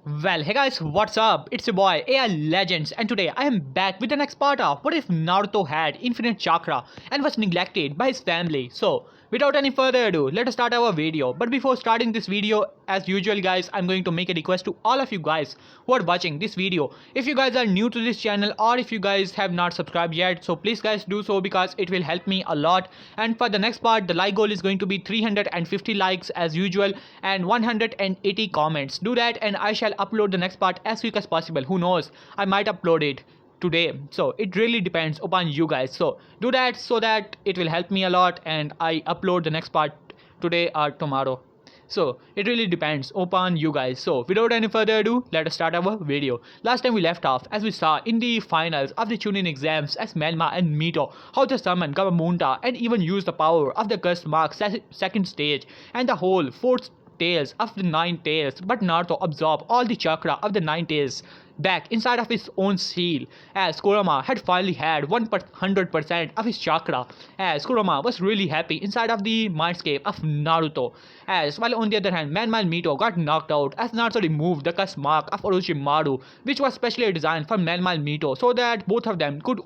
Well, hey guys, what's up? It's your boy AI Legends, and today I am back with the next part of what if Naruto had infinite chakra and was neglected by his family. So, without any further ado, let us start our video. But before starting this video, as usual guys, I'm going to make a request to all of you guys who are watching this video. If you guys are new to this channel or if you guys have not subscribed yet, so please guys do so because it will help me a lot. And for the next part, the like goal is going to be 350 likes as usual and 180 comments. Do that and I shall upload the next part as quick as possible. Who knows, I might upload it today, so it really depends upon you guys. So do that so that it will help me a lot and I upload the next part today or tomorrow. So it really depends upon you guys. So without any further ado, let us start our video. Last time we left off as we saw in the finals of the Chunin exams as Melma and Mito how they summoned Kawamunta and even used the power of the Curse Mark second stage and the whole fourth tails of the 9 tails, but Naruto absorbed all the chakra of the 9 tails back inside of his own seal, as Kurama had finally had 100% of his chakra, as Kurama was really happy inside of the mindscape of Naruto, as while on the other hand Manma and Mito got knocked out as Naruto removed the curse mark of Orochimaru, which was specially designed for Manma and Mito so that both of them could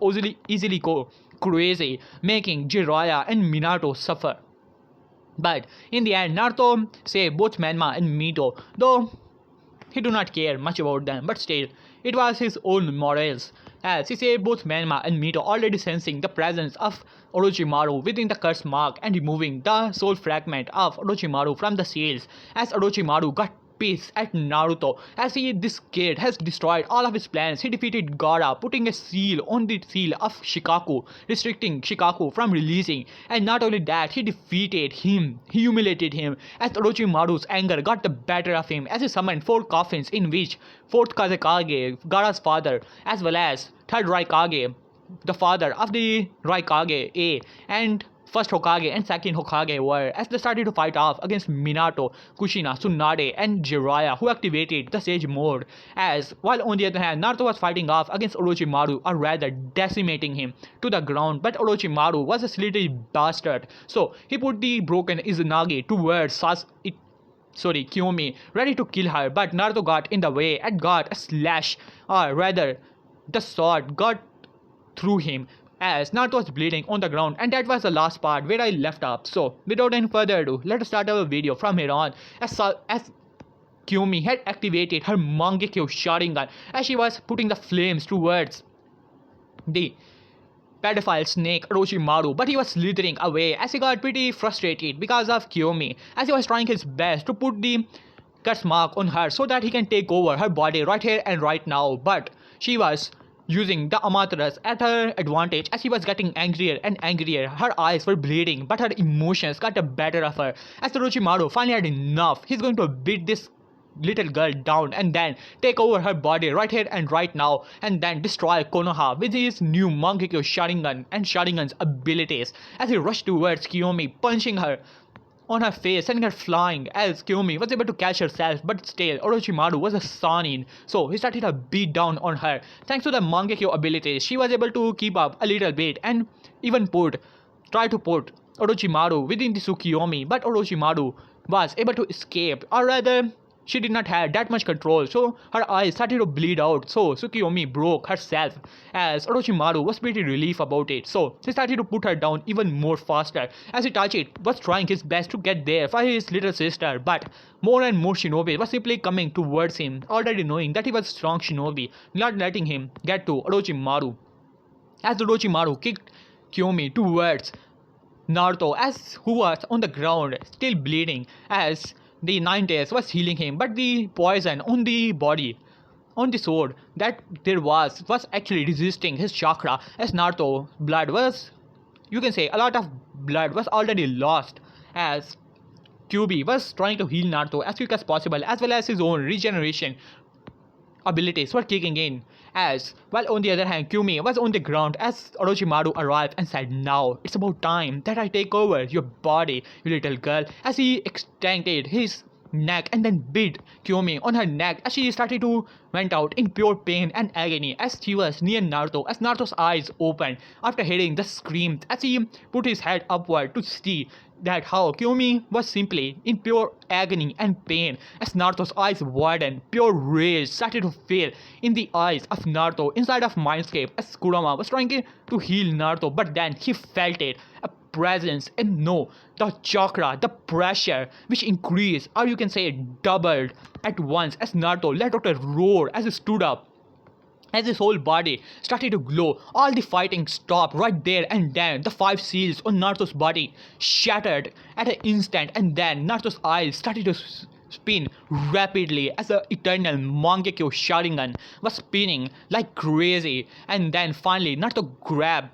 easily go crazy, making Jiraiya and Minato suffer. But in the end, Naruto saved both Manma and Mito, though he do not care much about them, but still, it was his own morals, as he saved both Manma and Mito, already sensing the presence of Orochimaru within the curse mark and removing the soul fragment of Orochimaru from the seals, as Orochimaru got pissed at Naruto as this kid has destroyed all of his plans. He defeated Gaara, putting a seal on the seal of Shikaku, restricting Shikaku from releasing, and not only that, he defeated him, he humiliated him, as Orochimaru's anger got the better of him as he summoned 4 coffins in which 4th Kazekage, Gaara's father, as well as 3rd Raikage, the father of the Raikage A, and first Hokage and second Hokage were, as they started to fight off against Minato, Kushina, Tsunade and Jiraiya, who activated the Sage mode, as while on the other hand Naruto was fighting off against Orochimaru, or rather decimating him to the ground, but Orochimaru was a slippery bastard, so he put the broken Izanagi towards Kiyomi, ready to kill her, but Naruto got in the way and got a slash, or rather the sword got through him as Naruto was bleeding on the ground, and that was the last part where I left off. So without any further ado, let us start our video from here on as Kiyomi had activated her Mangekyo Sharingan as she was putting the flames towards the pedophile snake Orochimaru, but he was slithering away as he got pretty frustrated because of Kiyomi, as he was trying his best to put the curse mark on her so that he can take over her body right here and right now, but she was using the Amaterasu at her advantage as she was getting angrier and angrier. Her eyes were bleeding, but her emotions got the better of her. As Orochimaru finally had enough, he's going to beat this little girl down and then take over her body right here and right now, and then destroy Konoha with his new Mangekyo Sharingan and Sharingan's abilities as he rushed towards Kiyomi, punching her on her face, sending her flying, as Kiyomi was able to catch herself, but still Orochimaru was a Sanin, so he started to beat down on her. Thanks to the Mangekyo abilities, she was able to keep up a little bit and even try to put Orochimaru within the Tsukiyomi, but Orochimaru was able to escape, or rather she did not have that much control, so her eyes started to bleed out, so Tsukiyomi broke herself, as Orochimaru was pretty relieved about it, so he started to put her down even more faster, as Itachi was trying his best to get there for his little sister, but more and more shinobi was simply coming towards him, already knowing that he was a strong shinobi, not letting him get to Orochimaru, as Orochimaru kicked Kiyomi towards Naruto, who was on the ground still bleeding, as the 9 tails was healing him, but the poison on the body, on the sword that there was actually resisting his chakra, as Naruto blood was, you can say a lot of blood was already lost, as Kyuubi was trying to heal Naruto as quick as possible, as well as his own regeneration abilities were kicking in, as while on the other hand Kyuubi was on the ground as Orochimaru arrived and said, "Now it's about time that I take over your body, you little girl," as he extended his neck and then bit Kiyomi on her neck as she started to went out in pure pain and agony as she was near Naruto, as Naruto's eyes opened after hearing the screams as he put his head upward to see that how Kiyomi was simply in pure agony and pain as Naruto's eyes widened. Pure rage started to fill in the eyes of Naruto inside of Mindscape as Kurama was trying to heal Naruto, but then he felt it, a presence, and no, the chakra, the pressure which increased or you can say doubled at once as Naruto let out a roar as he stood up. As his whole body started to glow, all the fighting stopped right there and then. The 5 seals on Naruto's body shattered at an instant, and then Naruto's eyes started to spin rapidly as the eternal Mangekyo Sharingan was spinning like crazy. And then finally, Naruto grabbed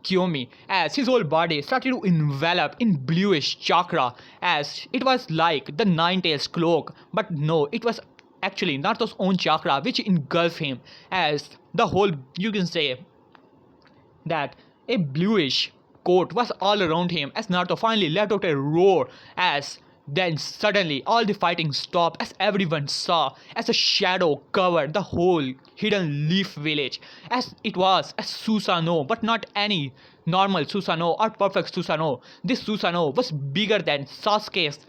Kiyomi as his whole body started to envelop in bluish chakra as it was like the Nine-Tails cloak, but no, it was actually Naruto's own chakra which engulfed him as the whole, you can say that a bluish coat was all around him as Naruto finally let out a roar as then suddenly all the fighting stopped as everyone saw as a shadow covered the whole hidden leaf village as it was a Susanoo, but not any normal Susanoo or perfect Susanoo. This Susanoo was bigger than Sasuke's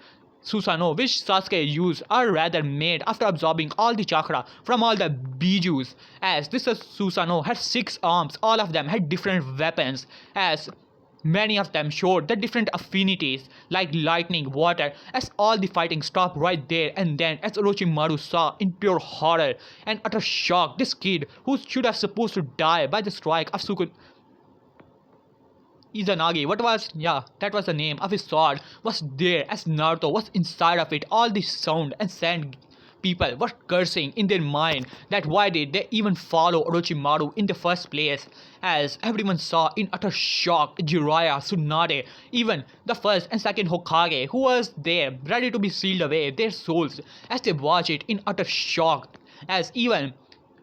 Susanoo, which Sasuke used or rather made after absorbing all the chakra from all the bijus, as this Susanoo had 6 arms, all of them had different weapons, as many of them showed the different affinities like lightning, water, as all the fighting stopped right there and then as Orochimaru saw in pure horror and utter shock this kid who should have supposed to die by the strike of Izanagi, that was the name of his sword, was there as Naruto was inside of it. All the sound and sand people were cursing in their mind that why did they even follow Orochimaru in the first place, as everyone saw in utter shock Jiraiya, Tsunade, even the first and second Hokage who was there ready to be sealed away their souls as they watched it in utter shock, as even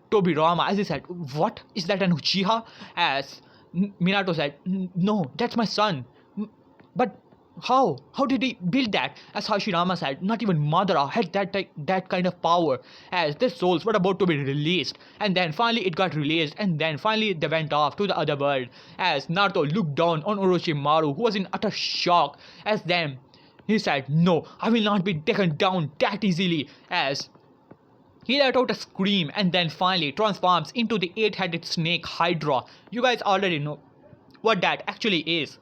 Tobirama as he said, what is that, an Uchiha? As Minato said, no, that's my son. But how? How did he build that? As Hashirama said, not even Madara had that kind of power, as their souls were about to be released. And then finally it got released, and then finally they went off to the other world. As Naruto looked down on Orochimaru, who was in utter shock, as then he said, no, I will not be taken down that easily, as he let out a scream and then finally transforms into the 8-headed snake Hydra. You guys already know what that actually is.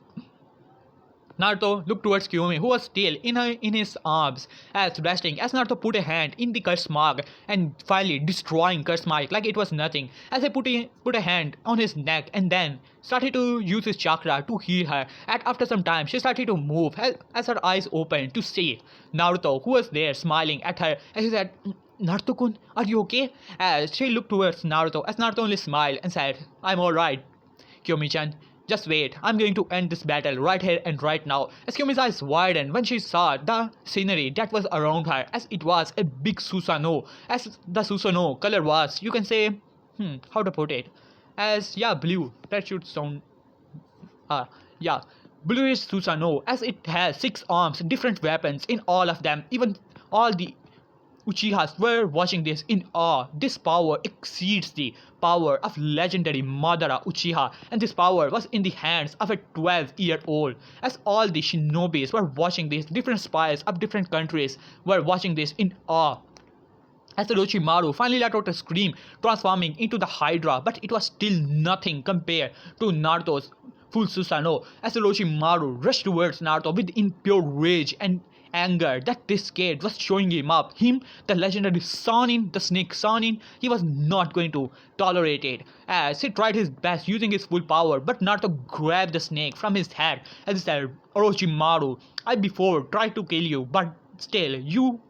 Naruto looked towards Kiyomi, who was still in his arms as resting, as Naruto put a hand in the curse mark and finally destroying curse mark like it was nothing, as he put a hand on his neck and then started to use his chakra to heal her. And after some time she started to move as her eyes opened to see Naruto, who was there smiling at her, as he said, Naruto-kun, are you okay? As she looked towards Naruto, as Naruto only smiled and said, I'm alright, Kiyomi-chan. Just wait, I'm going to end this battle right here and right now. As Kiyomi's eyes widened when she saw the scenery that was around her, as it was a big Susanoo, as the Susanoo color was, you can say, how to put it, as, blue, that should sound, bluish Susanoo, as it has 6 arms, different weapons in all of them, even all the Uchihas were watching this in awe. This power exceeds the power of legendary Madara Uchiha, and this power was in the hands of a 12-year-old. As all the shinobis were watching this, different spies of different countries were watching this in awe. As Orochimaru finally let out a scream, transforming into the Hydra, but it was still nothing compared to Naruto's full Susanoo. As Orochimaru rushed towards Naruto with impure rage and anger that this kid was showing him, the legendary Sannin, the snake Sannin, he was not going to tolerate it, as he tried his best using his full power, but Naruto grabbed the snake from his head as he said, Orochimaru, I before tried to kill you, but still, you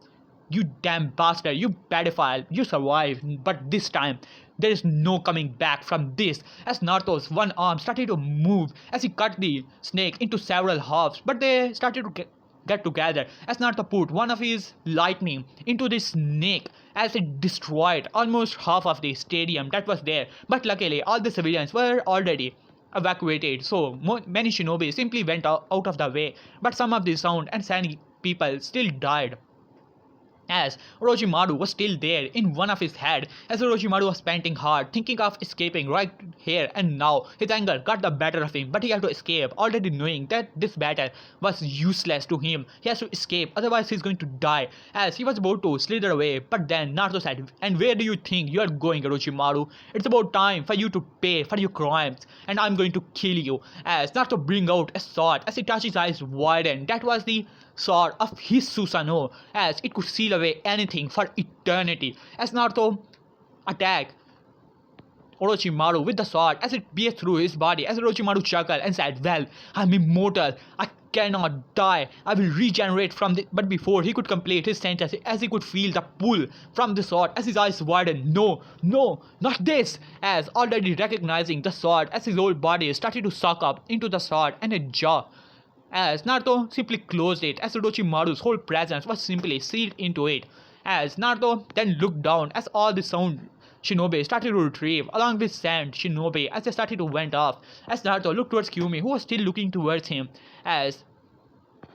damn bastard, you pedophile, you survived, but this time, there is no coming back from this, as Naruto's one arm started to move as he cut the snake into several halves, but they started to get together as Naruto put one of his lightning into the snake as it destroyed almost half of the stadium that was there. But luckily all the civilians were already evacuated, so many shinobi simply went out of the way, but some of the sound and sandy people still died. as Orochimaru was still there in one of his head, as Orochimaru was panting hard, thinking of escaping right here and now. His anger got the better of him, but he had to escape, already knowing that this battle was useless to him. He has to escape, otherwise he's going to die. As he was about to slither away, but then Naruto said, "And where do you think you are going, Orochimaru? It's about time for you to pay for your crimes, and I'm going to kill you." As Naruto bring out a sword, as Itachi's eyes widened. That was the sword of his Susanoo, as it could seal away anything for eternity. As Naruto attacked Orochimaru with the sword as it pierced through his body, as Orochimaru chuckled and said, "Well, I'm immortal. I cannot die. I will regenerate from the..." But before he could complete his sentence, as he could feel the pull from the sword, as his eyes widened. No, no, not this! As already recognizing the sword, as his whole body started to suck up into the sword and a jaw. As Naruto simply closed it, as Orochimaru's whole presence was simply sealed into it. As Naruto then looked down, as all the sound shinobi started to retrieve, along with sand shinobi as they started to went off. As Naruto looked towards Kyumi, who was still looking towards him, as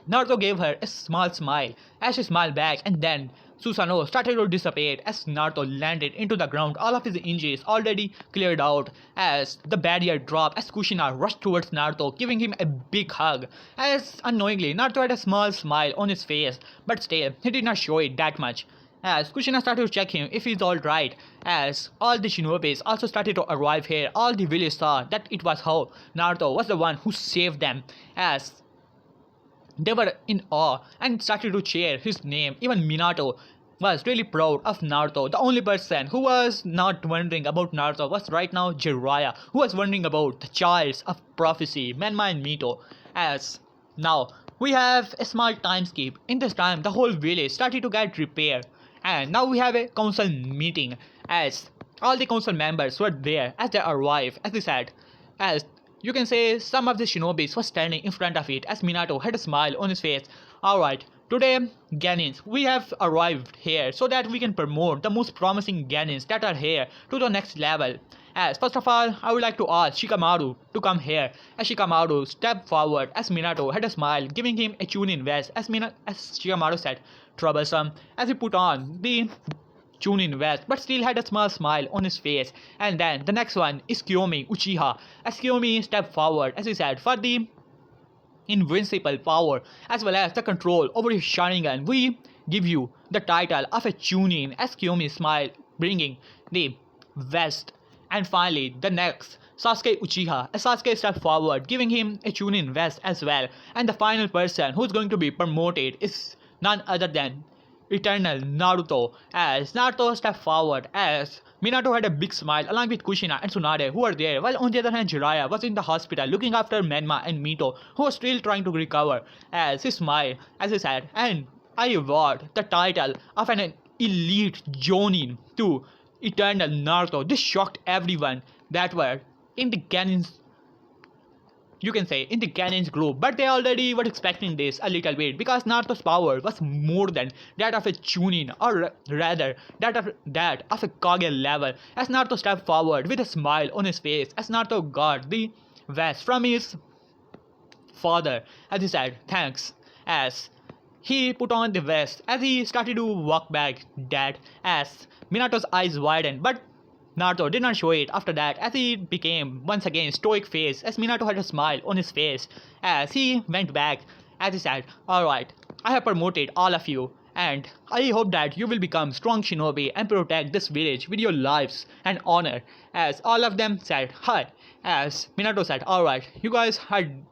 Naruto gave her a small smile as she smiled back, and then Susanoo started to dissipate as Naruto landed into the ground, all of his injuries already cleared out. As the barrier dropped, as Kushina rushed towards Naruto, giving him a big hug. As unknowingly, Naruto had a small smile on his face, but still, he did not show it that much. As Kushina started to check him if he's alright, as all the shinobis also started to arrive here, all the village saw that it was how Naruto was the one who saved them. As they were in awe and started to cheer his name. Even Minato was really proud of Naruto. The only person who was not wondering about Naruto was right now Jiraiya, who was wondering about the childs of prophecy, Menma and Mito. As now we have a small time skip. In this time, the whole village started to get repaired, and now we have a council meeting. As all the council members were there as they arrived, as they said, as you can say some of the shinobis were standing in front of it, as Minato had a smile on his face. Alright, today, Genins, we have arrived here so that we can promote the most promising Genins that are here to the next level. As first of all, I would like to ask Shikamaru to come here. As Shikamaru stepped forward, as Minato had a smile, giving him a Chunin vest, as Shikamaru said, troublesome, as he put on the Chunin vest, but still had a small smile on his face. And then the next one is Kiyomi Uchiha. As Kiyomi stepped forward, as he said, for the invincible power as well as the control over his Sharingan, we give you the title of a Chunin. As Kiyomi smiled, bringing the vest. And finally, the next, Sasuke Uchiha. As Sasuke stepped forward, giving him a Chunin vest as well. And the final person who's going to be promoted is none other than Eternal Naruto. As Naruto stepped forward, as Minato had a big smile along with Kushina and Tsunade who were there, while on the other hand Jiraiya was in the hospital looking after Menma and Mito, who was still trying to recover. As he smiled, as he said, "And I award the title of an elite Jonin to Eternal Naruto." This shocked everyone that were in the Genin's, you can say, in the Genin's group, but they already were expecting this a little bit, because Naruto's power was more than that of a Chunin, or rather that of a Kage level. As Naruto stepped forward with a smile on his face, as Naruto got the vest from his father, as he said, "Thanks." As he put on the vest, as he started to walk back, Dad, as Minato's eyes widened, but Naruto did not show it after that, as he became once again stoic face, as Minato had a smile on his face. As he went back, as he said, "Alright, I have promoted all of you, and I hope that you will become strong shinobi and protect this village with your lives and honor." As all of them said, "Hi." As Minato said, "Alright, you guys can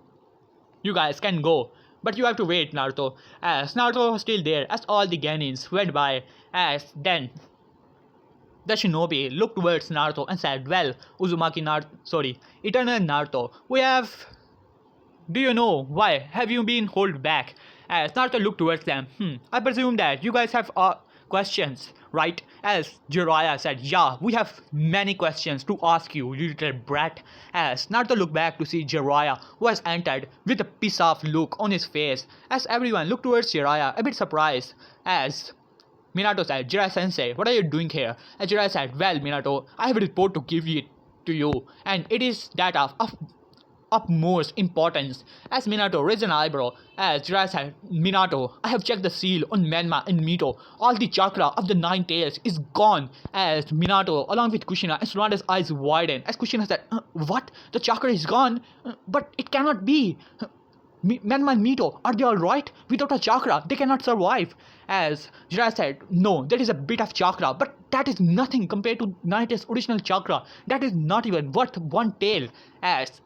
go. But you have to wait, Naruto." As Naruto was still there, as all the Genins went by, as then the shinobi looked towards Naruto and said, "Well, Eternal Naruto, we have... do you know why have you been held back?" As Naruto looked towards them, "I presume that you guys have questions, right?" As Jiraiya said, "Yeah, we have many questions to ask you, you little brat." As Naruto looked back to see Jiraiya, who has entered with a pissed-off look on his face, as everyone looked towards Jiraiya, a bit surprised. As Minato said, "Jiraiya-sensei, what are you doing here?" And Jiraiya said, "Well, Minato, I have a report to give it to you, and it is that of utmost importance. As Minato raised an eyebrow, as Jiraiya said, Minato, I have checked the seal on Menma and Mito. All the chakra of the nine tails is gone. As Minato, along with Kushina, and Tsunade's eyes widened. As Kushina said, what? The chakra is gone? But it cannot be. Menma and Mito, are they alright? Without a chakra, they cannot survive. As Jiraiya said, no, there is a bit of chakra, but that is nothing compared to Naruto's original chakra. That is not even worth one tail. As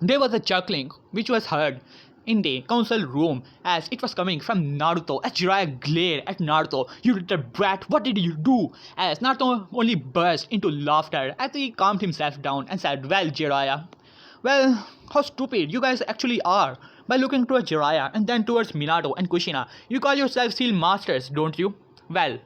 there was a chuckling which was heard in the council room as it was coming from Naruto. As Jiraiya glared at Naruto, you little brat, what did you do? As Naruto only burst into laughter as he calmed himself down and said, well, Jiraiya, well, how stupid you guys actually are. By looking towards Jiraiya and then towards Minato and Kushina, you call yourselves seal masters, don't you? Well,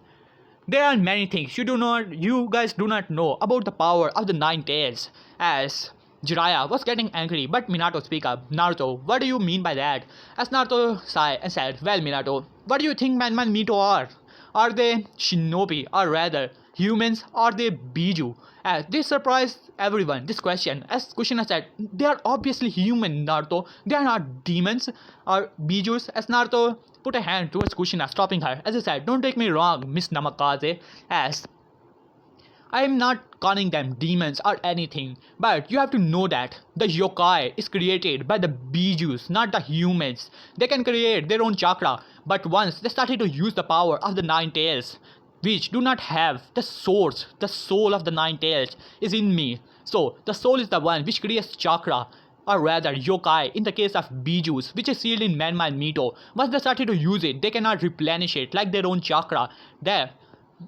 there are many things you guys do not know about the power of the nine tails. As Jiraiya was getting angry, but Minato speak up. Naruto, what do you mean by that? As Naruto sighed and said, well, Minato, what do you think Menma and Mito are? Are they shinobi, or rather, humans, or they biju? As this surprised everyone, this question, as Kushina said, they are obviously human, Naruto. They are not demons or bijus. As Naruto put a hand towards Kushina, stopping her, as he said, don't take me wrong, Miss Namikaze, as I am not calling them demons or anything, but you have to know that the yokai is created by the bijus, not the humans. They can create their own chakra, but once they started to use the power of the nine tails, which do not have the source, the soul of the nine tails is in me. So the soul is the one which creates chakra, or rather yokai in the case of bijus, which is sealed in Menma and Mito. Once they started to use it, they cannot replenish it like their own chakra. There,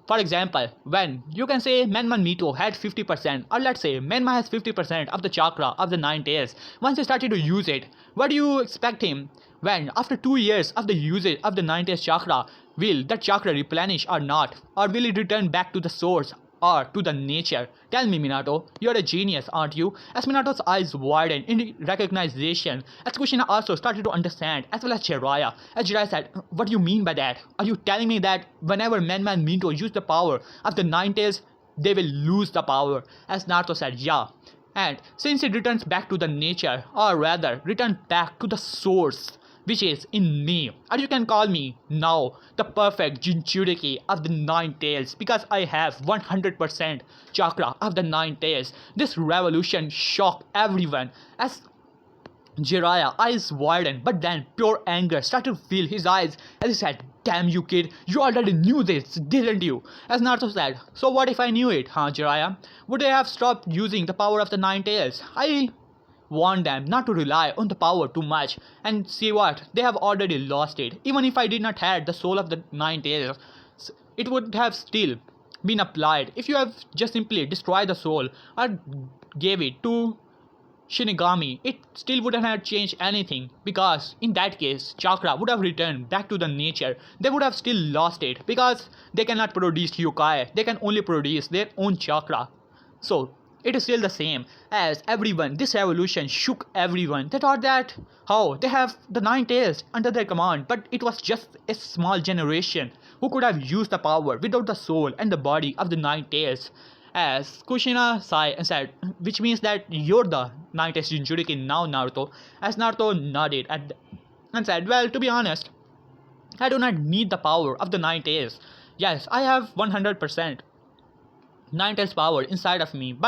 for example, when you can say Menma and Mito had 50%, or let's say Menma has 50% of the chakra of the nine tails. Once he started to use it, what do you expect him? When after 2 years of the usage of the nine tails chakra, will that chakra replenish or not? Or will it return back to the source or to the nature? Tell me, Minato, you're a genius, aren't you? As Minato's eyes widened in recognition, as Kushina also started to understand, as well as Jiraiya. As Jiraiya said, what do you mean by that? Are you telling me that whenever Menma and Mito use the power of the nine tails, they will lose the power? As Naruto said, yeah. And since it returns back to the nature, or rather, return back to the source, which is in me, or you can call me now the perfect Jinchuriki of the nine tails, because I have 100% chakra of the nine tails. This revolution shocked everyone as Jiraiya eyes widened, but then pure anger started to fill his eyes as he said, damn you kid, you already knew this, didn't you? As Naruto said, so what if I knew it, huh Jiraiya? Would they have stopped using the power of the nine tails? I warned them not to rely on the power too much, and see what, they have already lost it. Even if I did not have the soul of the nine tails, it would have still been applied. If you have just simply destroyed the soul or gave it to Shinigami, it still wouldn't have changed anything, because in that case chakra would have returned back to the nature. They would have still lost it because they cannot produce yokai, they can only produce their own chakra. So it is still the same as everyone. This revolution shook everyone. They thought that how they have the nine tails under their command, but it was just a small generation who could have used the power without the soul and the body of the nine tails. As Kushina sighed and said, which means that you're the nine tails Jinchuriki now, Naruto. As Naruto nodded and said, well, to be honest, I do not need the power of the nine tails. Yes, I have 100% nine tails power inside of me,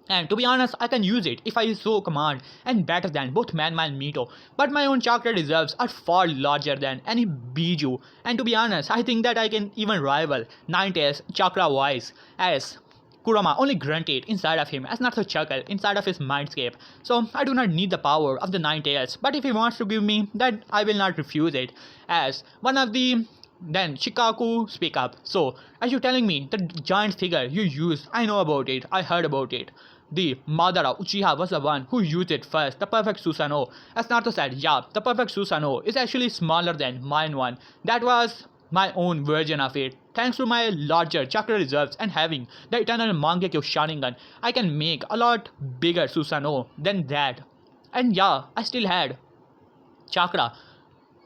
and to be honest, I can use it if I so command, and better than both Menma and Mito. But my own chakra reserves are far larger than any Biju, and to be honest, I think that I can even rival Nine Tails chakra wise, as Kurama only grunted inside of him as Naruto chuckled inside of his mindscape. So I do not need the power of the Nine Tails, but if he wants to give me, then I will not refuse it. As one of the then Shikaku speak up. So, are you telling me the giant figure you used, I know about it, I heard about it. The Madara Uchiha was the one who used it first, the perfect Susanoo. As Naruto said, yeah, the perfect Susanoo is actually smaller than mine one. That was my own version of it. Thanks to my larger chakra reserves and having the eternal Mangekyo Sharingan, I can make a lot bigger Susanoo than that. And yeah, I still had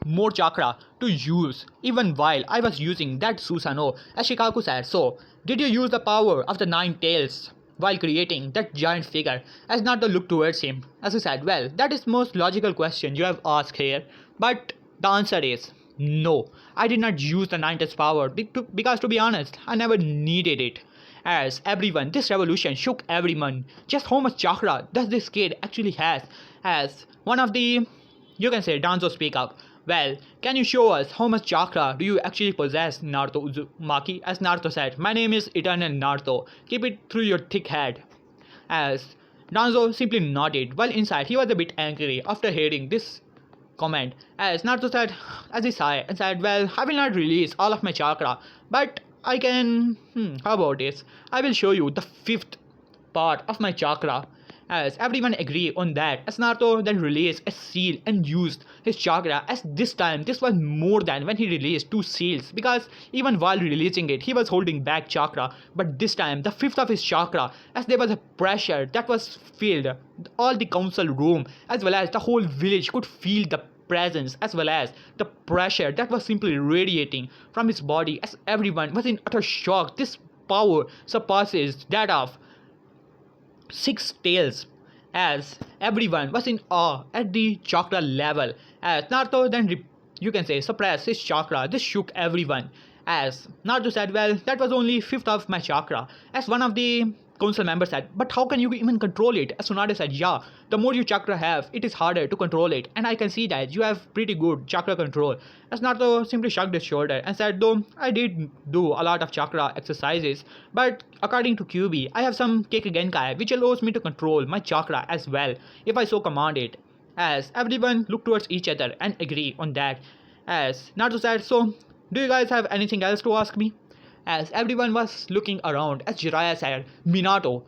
more chakra to use even while I was using that Susanoo, as Shikaku said. So, did you use the power of the nine tails while creating that giant figure as Naruto looked towards him. As he said, well, that is most logical question you have asked here, but the answer is no. I did not use the Ninetales power because to be honest, I never needed it. As everyone, this revolution shook everyone. Just how much chakra does this kid actually has? As one of the, you can say, Danzo speak up. Well, can you show us how much chakra do you actually possess, Naruto Uzumaki? As Naruto said, my name is Eternal Naruto. Keep it through your thick head. As Danzo simply nodded, while inside he was a bit angry after hearing this comment. As Naruto said, as he sighed and said, well, I will not release all of my chakra, but I can, how about this? I will show you the fifth part of my chakra. As everyone agree on that, as Naruto then released a seal and used his chakra, as this time this was more than when he released two seals, because even while releasing it he was holding back chakra, but this time the fifth of his chakra, as there was a pressure that was filled all the council room as well as the whole village could feel the presence as well as the pressure that was simply radiating from his body, as everyone was in utter shock. This power surpasses that of six tails, as everyone was in awe at the chakra level. As Naruto then you can say suppressed his chakra, this shook everyone. As Naruto said, well, that was only fifth of my chakra. As one of the council members said, but how can you even control it? As Tsunade said, yeah, the more you chakra have, it is harder to control it, and I can see that you have pretty good chakra control. As Naruto simply shrugged his shoulder and said, though I did do a lot of chakra exercises, but according to QB, I have some Kekkei Genkai which allows me to control my chakra as well, if I so command it. As everyone looked towards each other and agree on that. As Naruto said, so do you guys have anything else to ask me? As everyone was looking around, as Jiraiya said, Minato,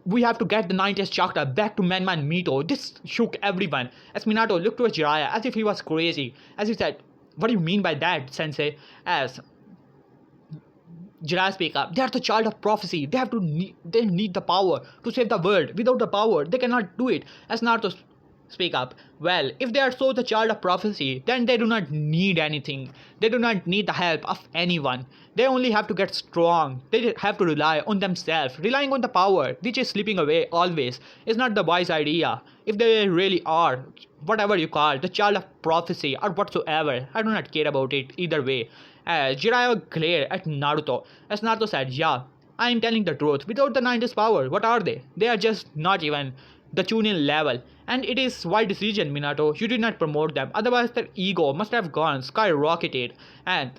we have to get the Ninetales chakra back to Man Mito. This shook everyone. As Minato looked towards Jiraiya as if he was crazy. As he said, what do you mean by that, Sensei? As Jiraiya speak up, they are the child of prophecy. They need the power to save the world. Without the power, they cannot do it. As Naruto speak up, well, if they are so the child of prophecy, then they do not need anything. They do not need the help of anyone. They only have to get strong. They have to rely on themselves. Relying on the power, which is slipping away always, is not the wise idea. If they really are, whatever you call, the child of prophecy or whatsoever, I do not care about it either way. Jiraiya glared at Naruto. As Naruto said, yeah, I am telling the truth. Without the Ninetales power, what are they? They are just not even the Chunin level. And it is wise decision, Minato. You did not promote them. Otherwise their ego must have gone skyrocketed. And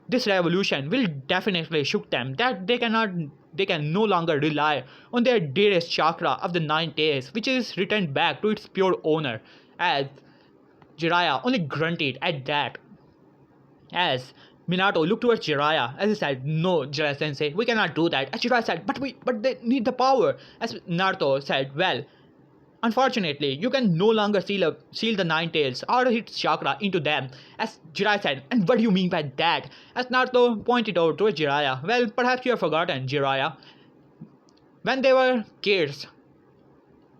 this revolution will definitely shook them that they can no longer rely on their dearest chakra of the Ninetales, which is returned back to its pure owner. As Jiraiya only grunted at that. As Minato looked towards Jiraiya as he said, no, Jiraiya sensei, we cannot do that. As Jiraiya said, but they need the power. As Naruto said, well, unfortunately, you can no longer seal the Ninetales or its chakra into them. As Jiraiya said, and what do you mean by that? As Naruto pointed out towards Jiraiya, well, perhaps you have forgotten, Jiraiya. When they were kids,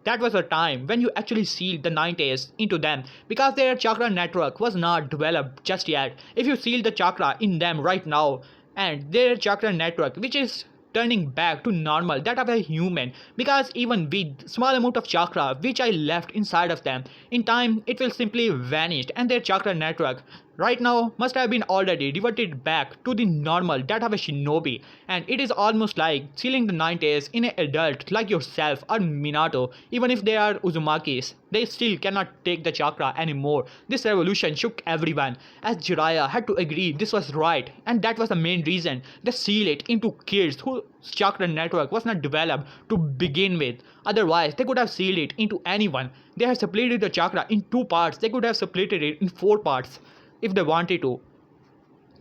that was a time when you actually sealed the Ninetales into them, because their chakra network was not developed just yet. If you seal the chakra in them right now, and their chakra network, which is turning back to normal, that of a human, because even with small amount of chakra which I left inside of them, in time it will simply vanish, and their chakra network right now must have been already reverted back to the normal that of a shinobi, and it is almost like sealing the Ninetales in an adult like yourself or Minato. Even if they are Uzumakis, they still cannot take the chakra anymore. This revolution shook everyone, as Jiraiya had to agree this was right, and that was the main reason they seal it into kids whose chakra network was not developed to begin with. Otherwise, they could have sealed it into anyone. They have separated the chakra in two parts. They could have separated it in four parts if they wanted to.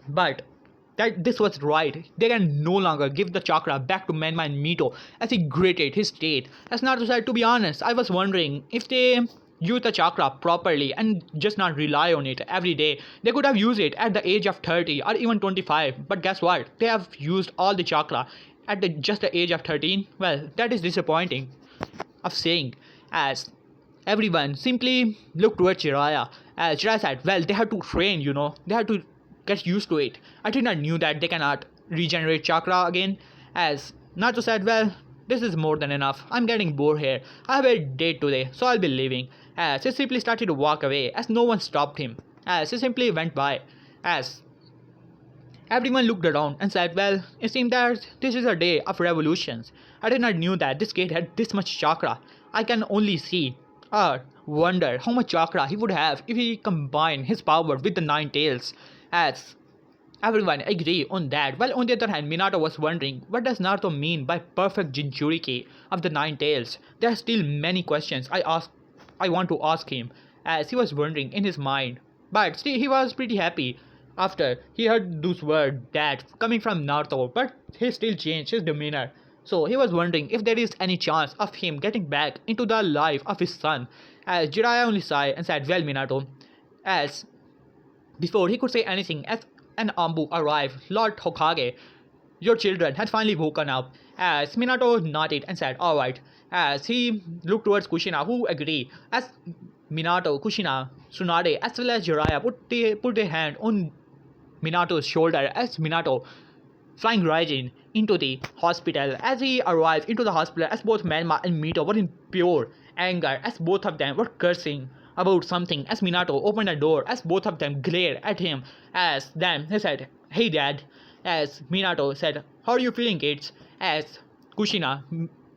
But that this was right. They can no longer give the chakra back to Manman Mito, as he gritted his teeth. As Naruto said, to be honest, I was wondering if they use the chakra properly and just not rely on it every day. They could have used it at the age of 30 or even 25. But guess what? They have used all the chakra at just the age of 13. Well, that is disappointing of saying, as everyone simply looked towards Jiraiya. As Jiraiya said, well, they have to train, they have to get used to it. I did not knew that they cannot regenerate chakra again. As Naruto said, well, This is more than enough. I'm getting bored here. I have a date today, so I'll be leaving. As he simply started to walk away, as no one stopped him. As he simply went by. As everyone looked around and said, well, it seemed that this is a day of revolutions. I did not knew that this kid had this much chakra. I can only see or wonder how much chakra he would have if he combined his power with the nine tails. As everyone agree on that, while on the other hand, Minato was wondering what does Naruto mean by perfect Jinchuriki of the nine tails. There are still many questions I want to ask him, as he was wondering in his mind. But still he was pretty happy after he heard those words that coming from Naruto, but he still changed his demeanor. So he was wondering if there is any chance of him getting back into the life of his son. As Jiraiya only sighed and said, well, Minato, as before he could say anything, as an Ambu arrived, Lord Hokage, your children had finally woken up. As Minato nodded and said, alright. As he looked towards Kushina, who agreed. As Minato, Kushina, Tsunade, as well as Jiraiya put their hand on Minato's shoulder as Minato flying Raijin into the hospital. As he arrived into the hospital, as both Menma and Mito were in pure anger, as both of them were cursing about something. As Minato opened the door, as both of them glared at him, as then he said, hey dad. As Minato said, how are you feeling, kids? As Kushina,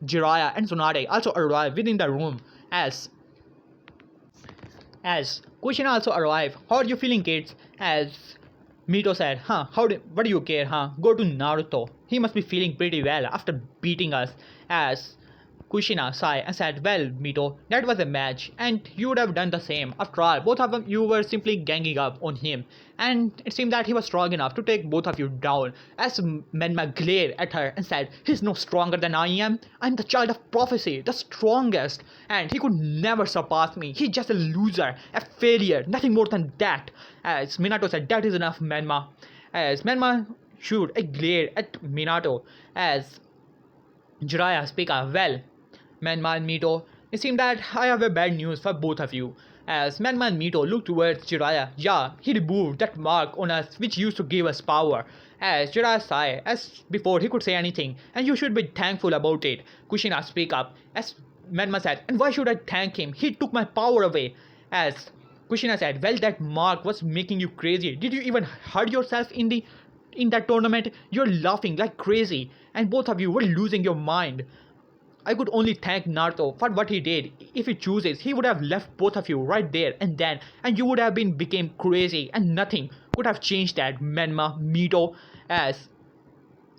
Jiraiya and Tsunade also arrived within the room. As Kushina also arrived, how are you feeling, kids? As Mito said, what do you care, Go to Naruto. He must be feeling pretty well after beating us. As Kushina sighed and said, well, Mito, that was a match, and you would have done the same. After all, both of you were simply ganging up on him, and it seemed that he was strong enough to take both of you down. As Menma glared at her and said, he's no stronger than I am. I'm the child of prophecy, the strongest, and he could never surpass me. He's just a loser, a failure, nothing more than that. As Minato said, that is enough, Menma. As Menma shoot a glare at Minato, as Jiraiya speak up, well, Menma and Mito, it seemed that I have a bad news for both of you. As Menma and Mito looked towards Jiraiya, yeah, he removed that mark on us which used to give us power. As Jiraiya sighed, as before he could say anything, and you should be thankful about it. Kushina speak up, as Menma said, and why should I thank him? He took my power away. As Kushina said, well, that mark was making you crazy. Did you even hurt yourself in that tournament? You're laughing like crazy, and both of you were losing your mind. I could only thank Naruto for what he did. If he chooses, he would have left both of you right there and then, and you would have became crazy, and nothing could have changed that. Menma, Mito, as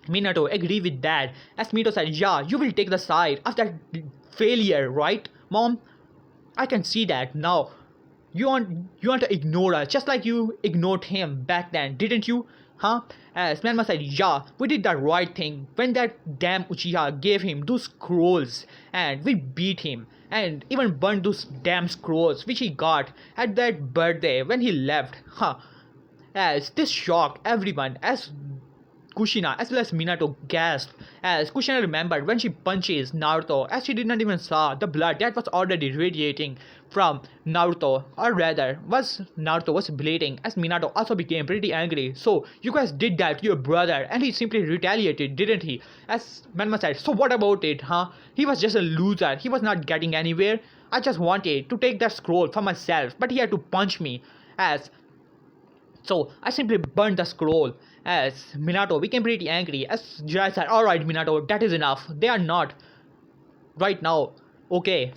Minato agreed with that. As Mito said, yeah, you will take the side of that failure, right, Mom? I can see that now. You want to ignore us, just like you ignored him back then, didn't you? As Menma said, yeah, we did the right thing when that damn Uchiha gave him those scrolls, and we beat him, and even burned those damn scrolls which he got at that birthday when he left. As this shocked everyone, as Kushina as well as Minato gasped, as Kushina remembered when she punches Naruto, as she did not even saw the blood that was already radiating from Naruto, or rather Naruto was bleeding. As Minato also became pretty angry. So you guys did that to your brother and he simply retaliated, didn't he? As Menma said, so what about it, He was just a loser, he was not getting anywhere. I just wanted to take that scroll for myself, but he had to punch me. So I simply burned the scroll. As Minato became pretty angry, as Jiraiya said, alright Minato, that is enough. They are not right now, okay?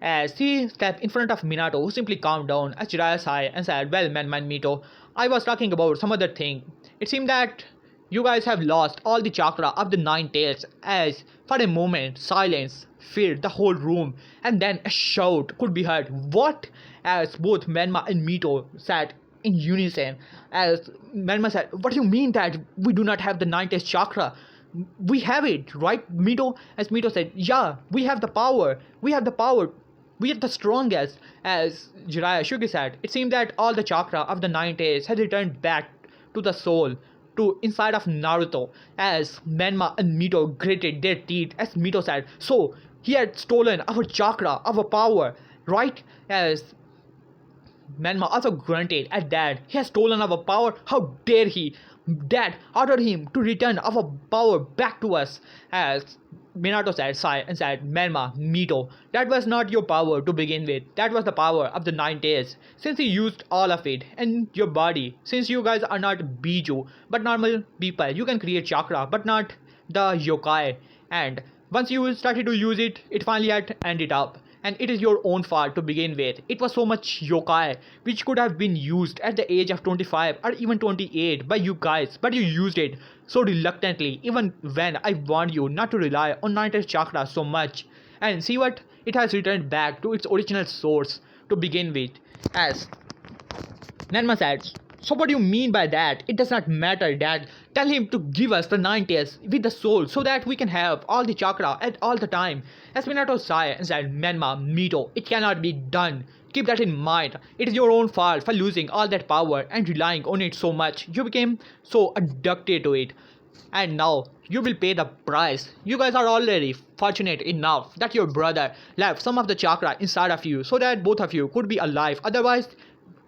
As he stepped in front of Minato, who simply calmed down, as Jiraiya sighed and said, well, man, Mito, I was talking about some other thing. It seemed that you guys have lost all the chakra of the nine tails. As for a moment, silence filled the whole room, and then a shout could be heard. What? As both Menma and Mito sat in unison. As Menma said, what do you mean that we do not have the nine tails chakra? We have it, right, Mito? As Mito said, yeah, we have the power. We have the power. We are the strongest. As Jiraiya shook his head, it seemed that all the chakra of the nine tails had returned back to the soul, to inside of Naruto. As Menma and Mito gritted their teeth, as Mito said, so he had stolen our chakra, our power, right? As Menma also grunted at that. He has stolen our power. How dare he? Dad ordered him to return our power back to us. As Minato said, sighed and said, Menma, Mito, that was not your power to begin with. That was the power of the 9 days. Since you used all of it and your body, since you guys are not Biju, but normal people, you can create chakra, but not the yokai. And once you started to use it, it finally had ended up. And it is your own fault to begin with. It was so much yokai which could have been used at the age of 25 or even 28 by you guys, but you used it so reluctantly, even when I warned you not to rely on Ninetales chakra so much. And see what? It has returned back to its original source to begin with. As Nanma said, so what do you mean by that? It does not matter, Dad. Tell him to give us the 9 tears with the soul so that we can have all the chakra at all the time. As Minato sighed and said, Menma, Mito, it cannot be done. Keep that in mind. It is your own fault for losing all that power and relying on it so much. You became so addicted to it. And now you will pay the price. You guys are already fortunate enough that your brother left some of the chakra inside of you so that both of you could be alive. Otherwise,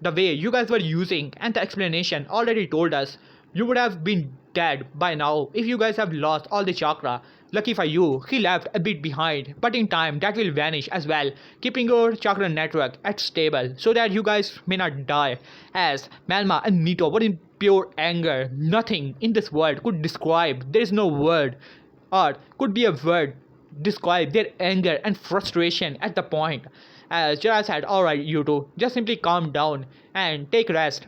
the way you guys were using and the explanation already told us, you would have been dead by now if you guys have lost all the chakra. Lucky for you, he left a bit behind, but in time that will vanish as well, keeping your chakra network at stable so that you guys may not die. As Malma and Mito were in pure anger, nothing in this world could describe, there is no word or could be a word describe their anger and frustration at the point. As Jiraiya said, alright you two, just simply calm down and take rest.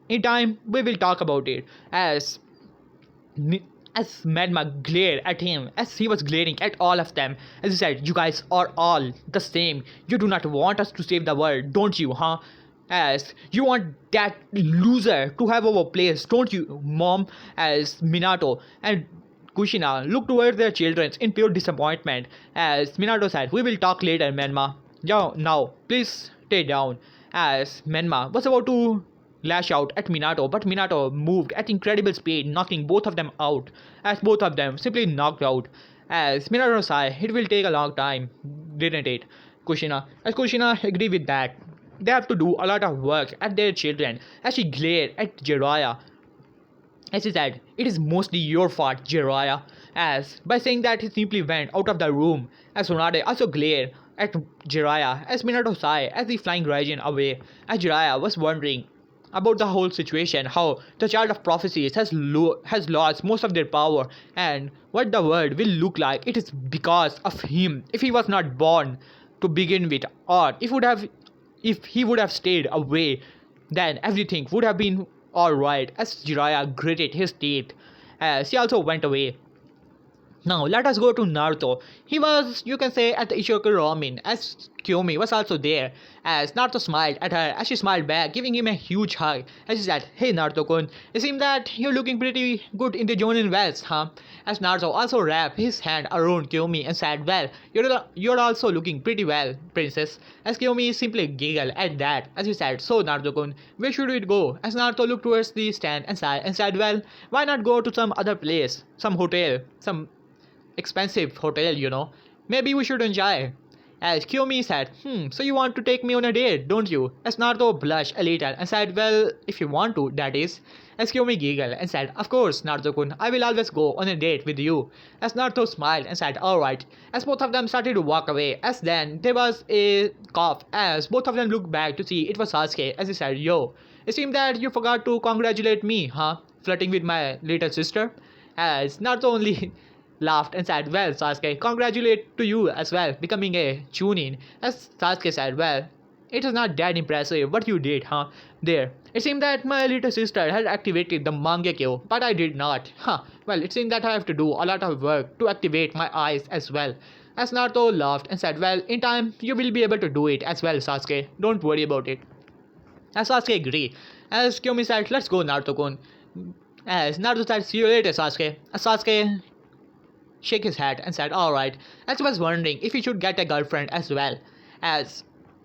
In time, we will talk about it. As Madma glared at him, as he was glaring at all of them, as he said, you guys are all the same. You do not want us to save the world, don't you, huh? As you want that loser to have our place, don't you, Mom? As Minato and Kushina looked towards their children in pure disappointment. As Minato said, we will talk later, Menma. Now, please stay down. As Menma was about to lash out at Minato, but Minato moved at incredible speed, knocking both of them out, as both of them simply knocked out. As Minato sighed, it will take a long time, didn't it? As Kushina agreed with that. They have to do a lot of work at their children, as she glared at Jiraiya. As he said, it is mostly your fault, Jiraiya. As by saying that he simply went out of the room. As Tsunade also glared at Jiraiya, as Minato sighed as he flying Raijin away, as Jiraiya was wondering about the whole situation, how the child of prophecies has lost most of their power, and what the world will look like. It is because of him. If he was not born to begin with, or if he would have stayed away, then everything would have been alright. As Jiraiya gritted his teeth, as he also went away. Now let us go to Naruto. He was, you can say, at the Ishoku Ramen, as Kyomi was also there. As Naruto smiled at her, as she smiled back, giving him a huge hug. As she said, hey Naruto-kun, it seems that you're looking pretty good in the Jonin vest, huh? As Naruto also wrapped his hand around Kyomi and said, well, you're also looking pretty well, princess. As Kyomi simply giggled at that, as he said, so Naruto-kun, where should we go? As Naruto looked towards the stand and said, well, why not go to some other place, some hotel, some expensive hotel, you know. Maybe we should enjoy. As Kyomi said, so you want to take me on a date, don't you? As Naruto blushed a little and said, well, if you want to, that is. As Kyomi giggled and said, of course, Naruto-kun, I will always go on a date with you. As Naruto smiled and said, alright. As both of them started to walk away, as then there was a cough, as both of them looked back to see it was Sasuke, as he said, yo, it seemed that you forgot to congratulate me, huh? Flirting with my little sister? As Naruto only laughed and said, well, Sasuke, congratulate to you as well, becoming a Chunin. As Sasuke said, well, it is not that impressive what you did, huh? There. It seemed that my little sister had activated the Mangekyo, but I did not. Well, it seemed that I have to do a lot of work to activate my eyes as well. As Naruto laughed and said, well, in time, you will be able to do it as well, Sasuke. Don't worry about it. As Sasuke agreed. As Kyomi said, let's go, Naruto-kun. As Naruto said, see you later, Sasuke. As Sasuke shook his head and said, alright, as he was wondering if he should get a girlfriend as well. As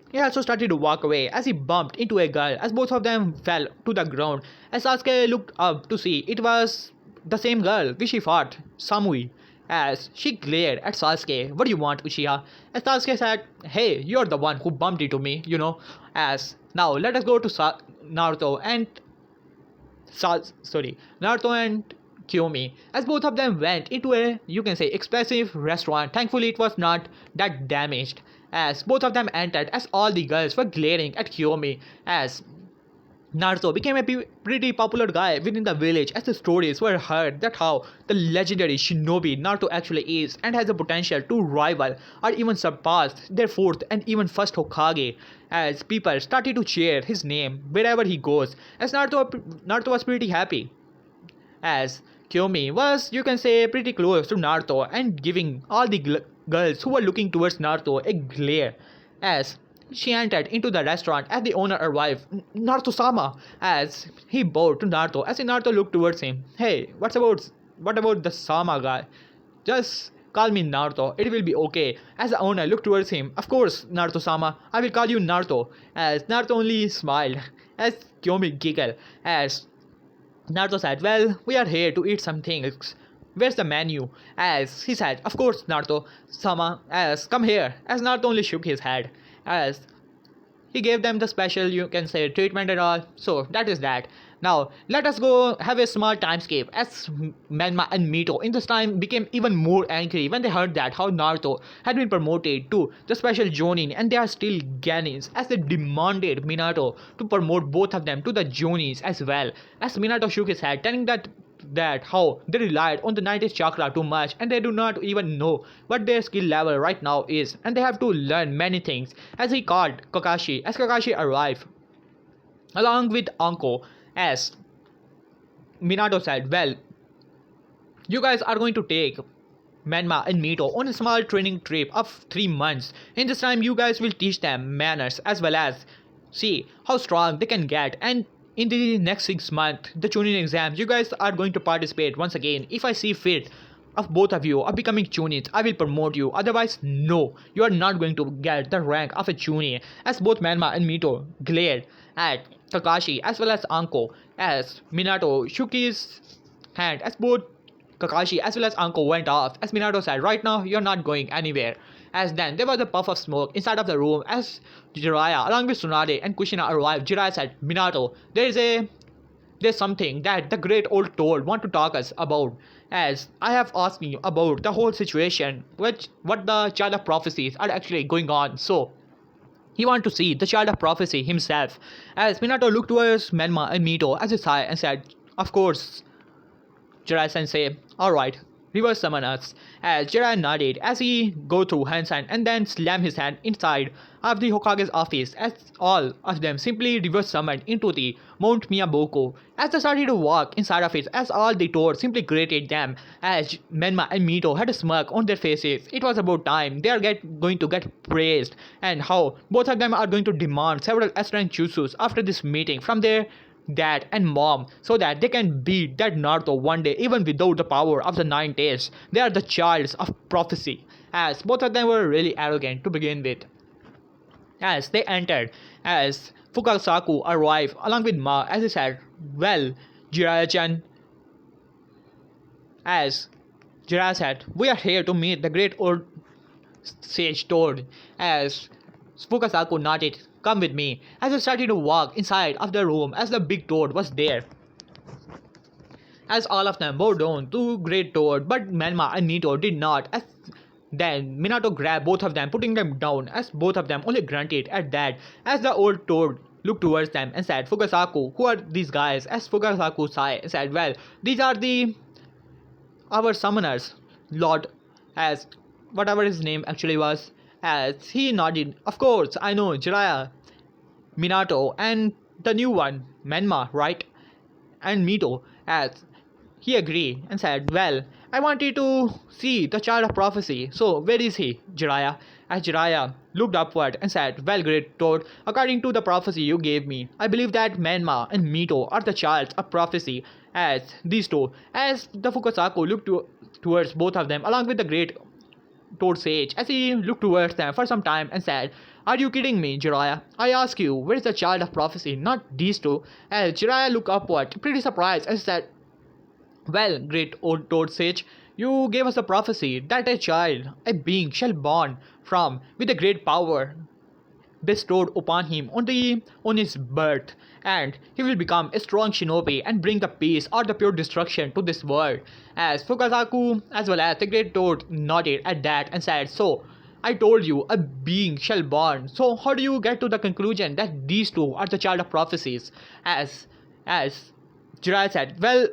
he also started to walk away as he bumped into a girl, as both of them fell to the ground. As Sasuke looked up to see, it was the same girl which he fought, Samui. As she glared at Sasuke, what do you want, Uchiha? As Sasuke said, hey, you're the one who bumped into me, you know. As now let us go to Naruto and Naruto and Kiyomi, as both of them went into a, you can say, expensive restaurant. Thankfully, it was not that damaged. As both of them entered, as all the girls were glaring at Kiyomi, as Naruto became a pretty popular guy within the village as the stories were heard that how the legendary shinobi Naruto actually is and has the potential to rival or even surpass their fourth and even first Hokage, as people started to cheer his name wherever he goes, as Naruto was pretty happy, as Kyomi was, you can say, pretty close to Naruto and giving all the girls who were looking towards Naruto a glare, as she entered into the restaurant as the owner arrived. Naruto-sama, as he bowed to Naruto as Naruto looked towards him. Hey, what about the Sama guy? Just call me Naruto, it will be okay. As the owner looked towards him, of course, Naruto-sama, I will call you Naruto. As Naruto only smiled, as Kyomi giggled, as Naruto said, well, we are here to eat some things. Where's the menu? As he said, of course, Naruto Sama, as come here. As Naruto only shook his head, as he gave them the special, you can say, treatment and all. So that is that. Now let us go have a small timescape as Menma and Mito in this time became even more angry when they heard that how Naruto had been promoted to the special Jonin and they are still Genins, as they demanded Minato to promote both of them to the Jonins as well. As Minato shook his head, telling that how they relied on the 90s chakra too much and they do not even know what their skill level right now is and they have to learn many things, as he called Kakashi as Kakashi arrived along with Anko, as Minato said, well, you guys are going to take Menma and Mito on a small training trip of 3 months. In this time you guys will teach them manners as well as see how strong they can get, and in the next 6 months, the Chunin exams, you guys are going to participate once again. If I see fit of both of you are becoming Chunins, I will promote you. Otherwise, no, you are not going to get the rank of a Chunin. As both Menma and Mito glared at Kakashi as well as Anko, as Minato shook his hand as both Kakashi as well as Anko went off, as Minato said, right now you're not going anywhere. As then there was a puff of smoke inside of the room as Jiraiya along with Tsunade and Kushina arrived. Jiraiya said, Minato, there's something that the great old toad want to talk us about, as I have asked you about the whole situation, what the child of prophecies are actually going on. So he want to see the child of prophecy himself. As Minato looked towards Menma and Mito as he sighed and said, of course, Jiraiya sensei, alright, reverse summon us. As Jiraiya nodded as he go through Hansen and then slammed his hand inside of the Hokage's office, as all of them simply reverse summoned into the Mount Miyaboko. As they started to walk inside of it, as all the doors simply greeted them, as Menma and Mito had a smirk on their faces. It was about time they are going to get praised, and how both of them are going to demand several strength jutsus after this meeting from their dad and mom, so that they can beat that Naruto one day even without the power of the 9 days. They are the childs of prophecy, as both of them were really arrogant to begin with. As they entered, as Fukasaku arrived along with Ma, as he said, well, Jiraiya-chan, as Jiraiya said, we are here to meet the great old sage Toad. As Fukasaku nodded, come with me, as they started to walk inside of the room as the big toad was there. As all of them bowed down to Great Toad, but Menma and Mito did not, as then Minato grabbed both of them, putting them down, as both of them only grunted at that, as the old toad looked towards them and said, Fukasaku, who are these guys? As Fukasaku sighed and said, well, these are our summoners, Lord, as whatever his name actually was. As he nodded, of course, I know, Jiraiya, Minato, and the new one, Menma, right? And Mito, as he agreed and said, well, I wanted to see the child of prophecy, so where is he, Jiraiya? As Jiraiya looked upward and said, well, great Toad, according to the prophecy you gave me, I believe that Menma and Mito are the childs of prophecy, as these two, as the Fukasaku looked towards both of them along with the great Toad Sage, as he looked towards them for some time and said, are you kidding me, Jiraiya? I ask you, where is the child of prophecy, not these two? As Jiraiya looked upward, pretty surprised, and said, well, great old Toad Sage, you gave us a prophecy that a child, a being, shall born from with a great power. bestowed upon him on his birth, and he will become a strong shinobi and bring the peace or the pure destruction to this world. As Fukasaku as well as the great toad nodded at that and said, "So I told you a being shall born. So how do you get to the conclusion that these two are the child of prophecies?" As Jiraiya said, "Well,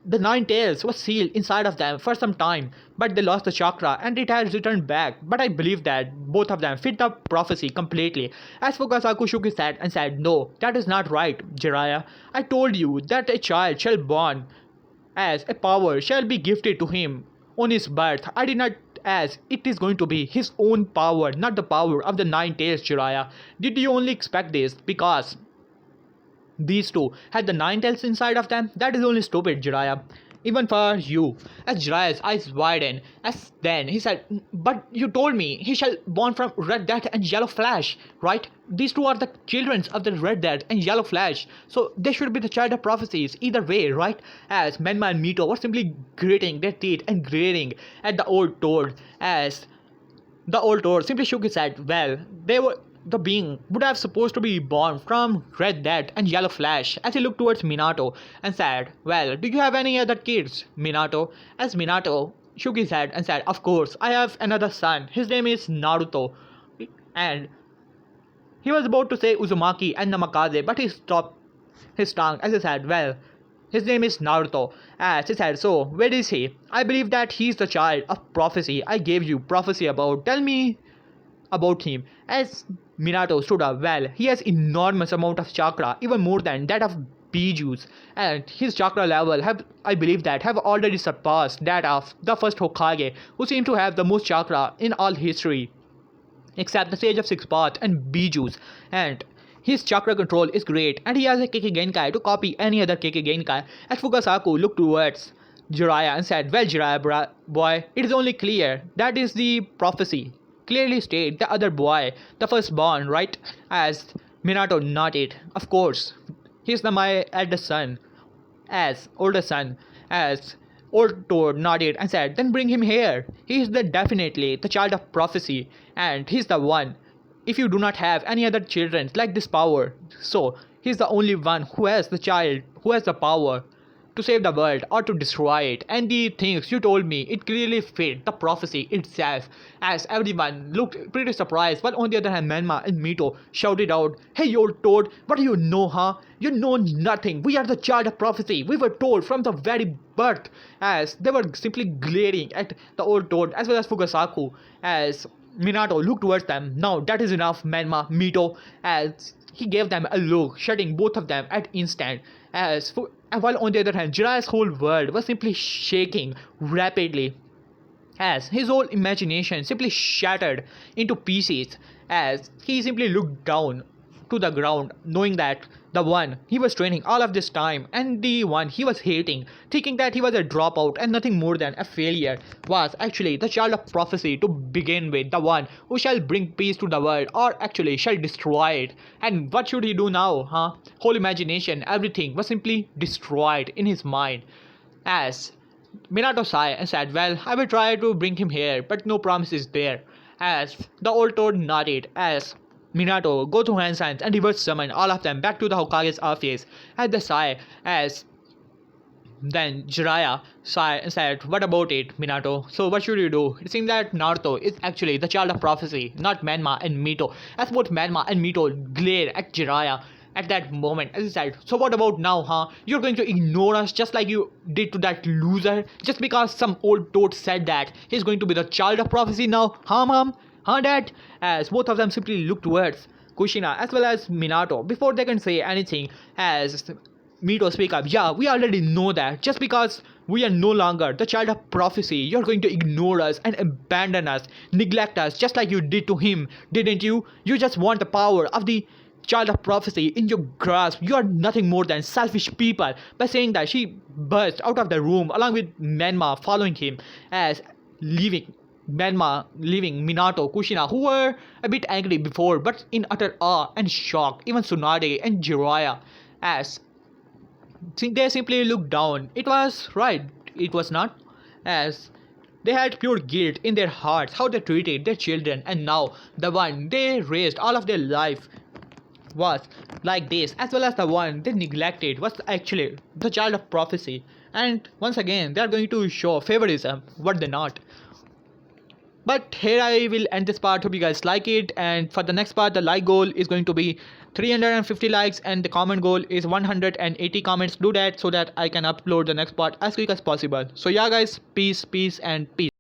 the nine tails was sealed inside of them for some time, but they lost the chakra and it has returned back. But I believe that both of them fit the prophecy completely." As Fukasaku shook his head and said, "No, that is not right, Jiraiya. I told you that a child shall born as a power shall be gifted to him on his birth. I did not as it is going to be his own power, not the power of the nine tails, Jiraiya. Did you only expect this because these two had the nine tails inside of them? That is only stupid, Jiraiya. Even for you." As Jiraiya's eyes widened, as then he said, "But you told me he shall born from Red Death and Yellow Flash, right? These two are the children of the Red Death and Yellow Flash, so they should be the child of prophecies either way, right?" As Menma and Mito were simply gritting their teeth and glaring at the old toad, as the old toad simply shook his head. Well, they were the being would have supposed to be born from Red Dead and Yellow Flash. As he looked towards Minato and said, "Well, do you have any other kids, Minato?" As Minato shook his head and said, "Of course, I have another son. His name is Naruto." And he was about to say Uzumaki and Namikaze, but he stopped his tongue as he said, "Well, his name is Naruto." As he said, "So, where is he? I believe that he is the child of prophecy I gave you prophecy about. Tell me about him." As Minato stood up, "Well, he has enormous amount of chakra, even more than that of Bijou's, and his chakra level I believe that have already surpassed that of the first Hokage, who seemed to have the most chakra in all history, except the Sage of Six Paths and Bijou's, and his chakra control is great, and he has a Kekkei Genkai to copy any other Kekkei Genkai." As Fukasaku looked towards Jiraiya and said, "Well, Jiraiya boy, it is only clear that is the prophecy. Clearly state the other boy, the firstborn, right?" As Minato nodded, "Of course, he's my eldest son, as older son." As old Toad nodded and said, "Then bring him here. He is definitely the child of prophecy, and he's the one. If you do not have any other children like this power, so he's the only one who has the child, who has the power to save the world or to destroy it. And the things you told me, it clearly fit the prophecy itself." As everyone looked pretty surprised, while on the other hand Menma and Mito shouted out, "Hey, you old toad, what do you know, huh? You know nothing. We are the child of prophecy. We were told from the very birth." As they were simply glaring at the old toad as well as Fukasaku, as Minato looked towards them. "Now that is enough, Menma, Mito." As he gave them a look, shutting both of them at instant. And while on the other hand, Jiraiya's whole world was simply shaking rapidly, as his whole imagination simply shattered into pieces, as he simply looked down to the ground, knowing that the one he was training all of this time and the one he was hating, thinking that he was a dropout and nothing more than a failure, was actually the child of prophecy to begin with, the one who shall bring peace to the world or actually shall destroy it. And what should he do now, huh? Whole imagination, everything was simply destroyed in his mind. As Minato sighed and said, "Well, I will try to bring him here, but no promises there." As the old toad nodded, as Minato go to hand signs and reverse summon all of them back to the Hokage's office. At the sigh, as then Jiraiya sighed and said, "What about it, Minato? So what should you do?" It seems that Naruto is actually the child of prophecy, not Menma and Mito. As both Menma and Mito glared at Jiraiya at that moment, as he said, "So what about now, huh? You're going to ignore us just like you did to that loser? Just because some old toad said that he's going to be the child of prophecy now, huh, mom? Huh, dad?" As both of them simply looked towards Kushina as well as Minato before they can say anything, as Mito speak up. "Yeah, we already know that. Just because we are no longer the child of prophecy, you're going to ignore us and abandon us, neglect us, just like you did to him, didn't you? You just want the power of the child of prophecy in your grasp. You are nothing more than selfish people." By saying that, she burst out of the room along with Menma following him, as leaving Minato, Kushina, who were a bit angry before, but in utter awe and shock, even Tsunade and Jiraiya, as they simply looked down. It was right, it was not, as They had pure guilt in their hearts, how they treated their children, and now the one they raised all of their life was like this, as well as the one they neglected was actually the child of prophecy. And once again, they are going to show favoritism, what they not. But here I will end this part. Hope you guys like it, and for the next part the like goal is going to be 350 likes and the comment goal is 180 comments. Do that so that I can upload the next part as quick as possible. So yeah guys, peace and peace.